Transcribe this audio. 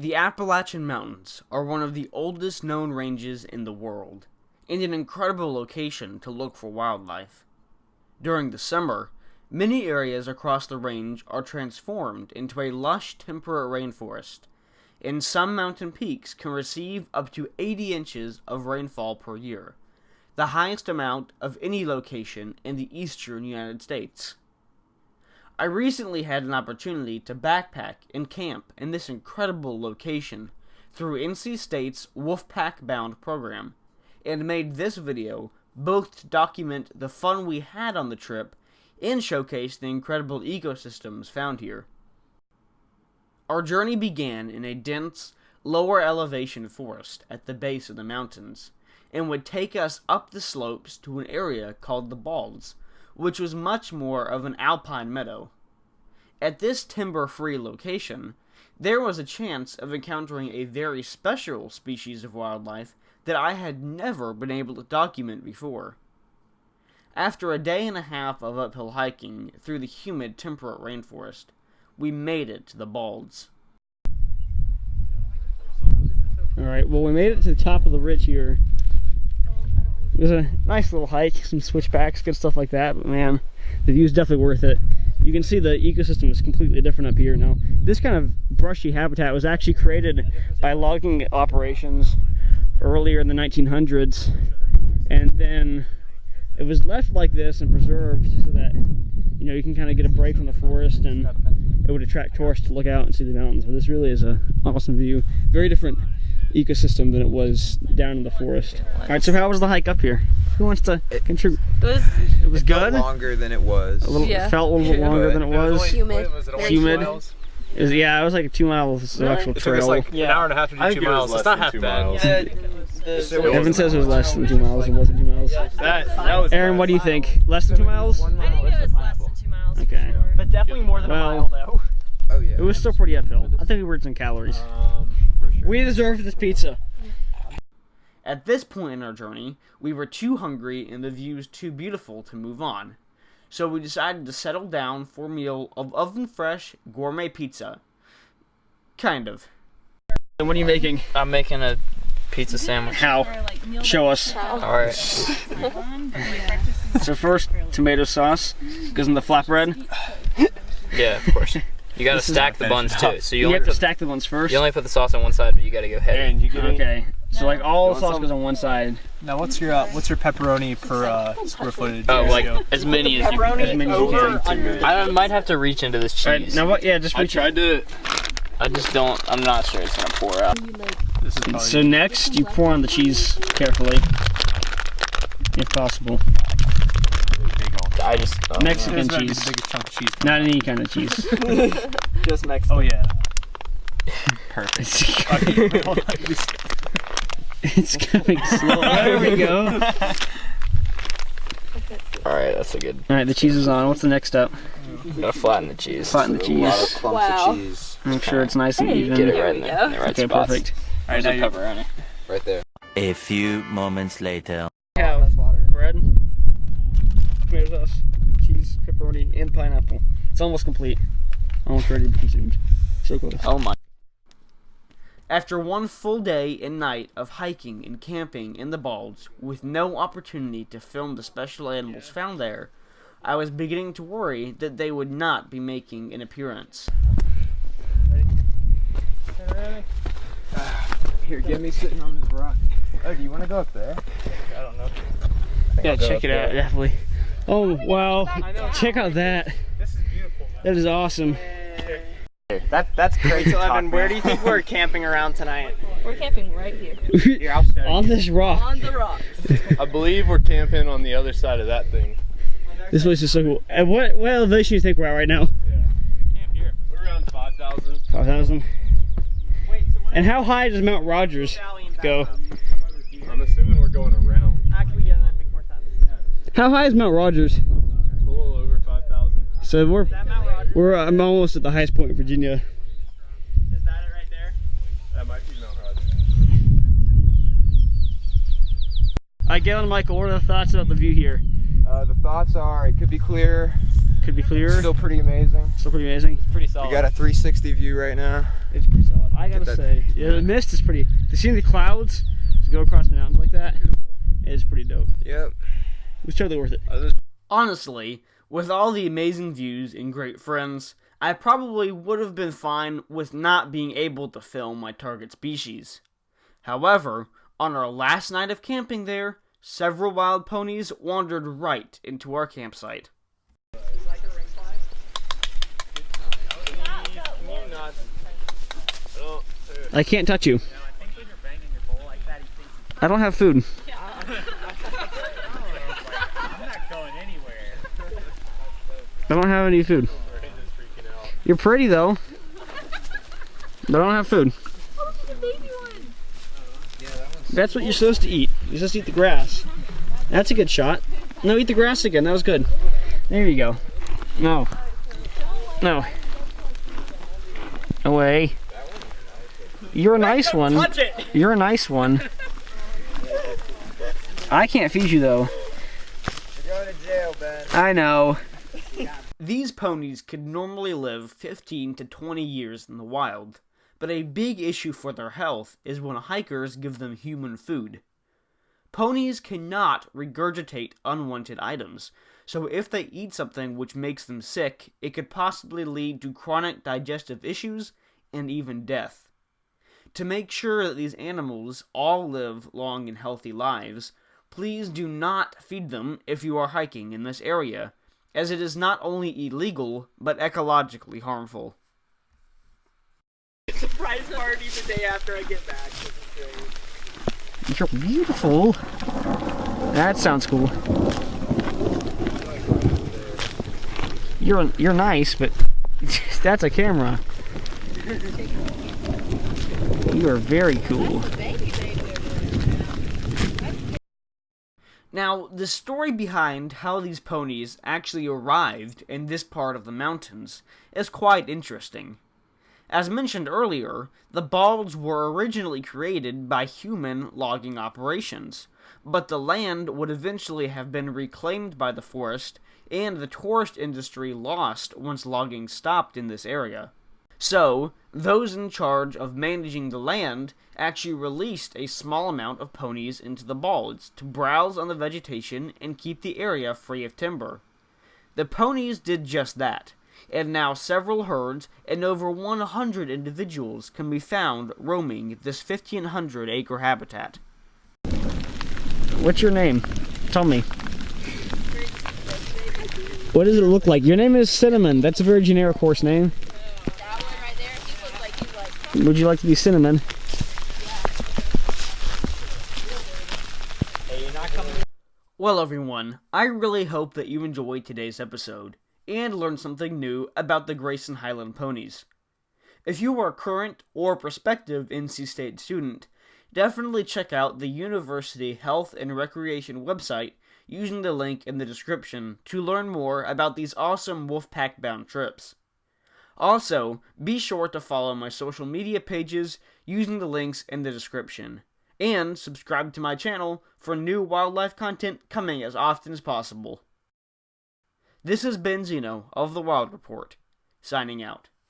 The Appalachian Mountains are one of the oldest known ranges in the world, and an incredible location to look for wildlife. During the summer, many areas across the range are transformed into a lush temperate rainforest, and some mountain peaks can receive up to 80 inches of rainfall per year, the highest amount of any location in the eastern United States. I recently had an opportunity to backpack and camp in this incredible location through NC State's Wolfpack Bound program, and made this video both to document the fun we had on the trip and showcase the incredible ecosystems found here. Our journey began in a dense, lower elevation forest at the base of the mountains, and would take us up the slopes to an area called the Balds, which was much more of an alpine meadow. At this timber-free location, there was a chance of encountering a very special species of wildlife that I had never been able to document before. After a day and a half of uphill hiking through the humid temperate rainforest, we made it to the Balds. Alright, well, we made it to the top of the ridge here. It was a nice little hike, some switchbacks, good stuff like that, but man, the view's definitely worth it. You can see the ecosystem is completely different up here now. This kind of brushy habitat was actually created by logging operations earlier in the 1900s, and then it was left like this and preserved so that, you know, you can kind of get a break from the forest and it would attract tourists to look out and see the mountains. But this really is an awesome view. Very different ecosystem than it was down in the forest. All right, so how was the hike up here? Who wants to contribute? It was good. Felt longer than it was. It felt a little bit longer than it was. Humid. Humid. It was like 2 miles of actual trail. It was like an hour and a half to do 2 miles. It's not half bad. Evan says it was less than 2 miles. It wasn't 2 miles. That was Aaron, what do you think? Less than 2 miles? I think it was less than 2 miles. Okay. But definitely more than a mile though. Oh yeah. It was still pretty uphill. I think we burned some calories. We deserve this pizza. At this point in our journey, we were too hungry and the views too beautiful to move on. So we decided to settle down for a meal of oven-fresh gourmet pizza. Kind of. And what are you making? I'm making a pizza sandwich. How? Show us. Alright. So first, tomato sauce goes in the flatbread. Yeah, of course. You gotta stack the buns too. So You have to stack the buns first? You only put the sauce on one side, but you gotta go heavy. Okay. So like all the sauce goes on one side. Now what's your pepperoni per square footage? Oh, like as many as you can. As many as you can. I might have to reach into this cheese. Right, now what? Yeah, just reach. I just don't. I'm not sure it's gonna pour out. So next, you pour on the cheese carefully, if possible. I just Mexican cheese, not any kind of cheese. just Mexican. Oh yeah. Perfect. It's coming slow. There we go. Alright, that's a good. Alright, the cheese is on. What's the next step? I'm gonna flatten the cheese. Flatten the A lot of cheese. clumps of cheese. Make sure it's nice and even. Get it right in the right Okay, spots. perfect. Alright, now pepperoni. Right there. A few moments later. Have bread, tomato sauce, cheese, pepperoni, and pineapple. It's almost complete. Almost ready to be consumed. So close. Oh my. After one full day and night of hiking and camping in the Balds, with no opportunity to film the special animals found there, I was beginning to worry that they would not be making an appearance. Here, get me sitting on this rock. Oh, do you want to go up there? I don't know. Yeah, check it out, definitely. Oh, wow. Check out that. This is beautiful. That is awesome. That's crazy. So Evan, where do you think we're camping around tonight? We're camping right here. On this rock. On the rocks. I believe we're camping on the other side of that thing. This place is so cool. And what elevation do you think we're at right now? Yeah. We camp here. We're around 5,000. 5,000. And how high does Mount Rogers go? I'm assuming we're going around. Actually, yeah, that makes more sense. How high is Mount Rogers? It's a little over 5,000. So I'm almost at the highest point in Virginia. Is that it right there? That might be Mount Rogers. Alright, Gail and Michael, what are the thoughts about the view here? The thoughts are it could be clear. Could be clearer. Still pretty amazing. Still pretty amazing. Pretty solid. We got a 360 view right now. It's pretty solid. I gotta say, yeah, the mist is pretty. To see the clouds, to go across the mountains like that, is pretty dope. Yep. It was totally worth it. Honestly, with all the amazing views and great friends, I probably would have been fine with not being able to film my target species. However, on our last night of camping there, several wild ponies wandered right into our campsite. I can't touch you. I don't have food. I don't have any food. You're pretty though. But I don't have food. That's what you're supposed to eat. You're supposed to eat the grass. That's a good shot. No, eat the grass again. That was good. There you go. No. No. Away. You're a nice one. Touch it. You're a nice one. I can't feed you though. You're going to jail, Ben. I know. These ponies could normally live 15 to 20 years in the wild, but a big issue for their health is when hikers give them human food. Ponies cannot regurgitate unwanted items, so if they eat something which makes them sick, it could possibly lead to chronic digestive issues and even death. To make sure that these animals all live long and healthy lives, please do not feed them if you are hiking in this area, as it is not only illegal, but ecologically harmful. Surprise party the day after I get back. This is great. You're beautiful. That sounds cool. You're nice, but that's a camera. You are very cool. Now, the story behind how these ponies actually arrived in this part of the mountains is quite interesting. As mentioned earlier, the balds were originally created by human logging operations, but the land would eventually have been reclaimed by the forest and the tourist industry lost once logging stopped in this area. So, those in charge of managing the land actually released a small amount of ponies into the balds to browse on the vegetation and keep the area free of timber. The ponies did just that, and now several herds and over 100 individuals can be found roaming this 1,500-acre habitat. What's your name? Tell me. What does it look like? Your name is Cinnamon. That's a very generic horse name. That one right there, he looks like he's like... Would you like to be Cinnamon? Hey, you're not coming. Well, everyone, I really hope that you enjoyed today's episode and learned something new about the Grayson Highland ponies. If you are a current or prospective NC State student, definitely check out the University Health and Recreation website using the link in the description to learn more about these awesome Wolfpack-bound trips. Also, be sure to follow my social media pages using the links in the description, and subscribe to my channel for new wildlife content coming as often as possible. This has been Zino of the Wild Report, signing out.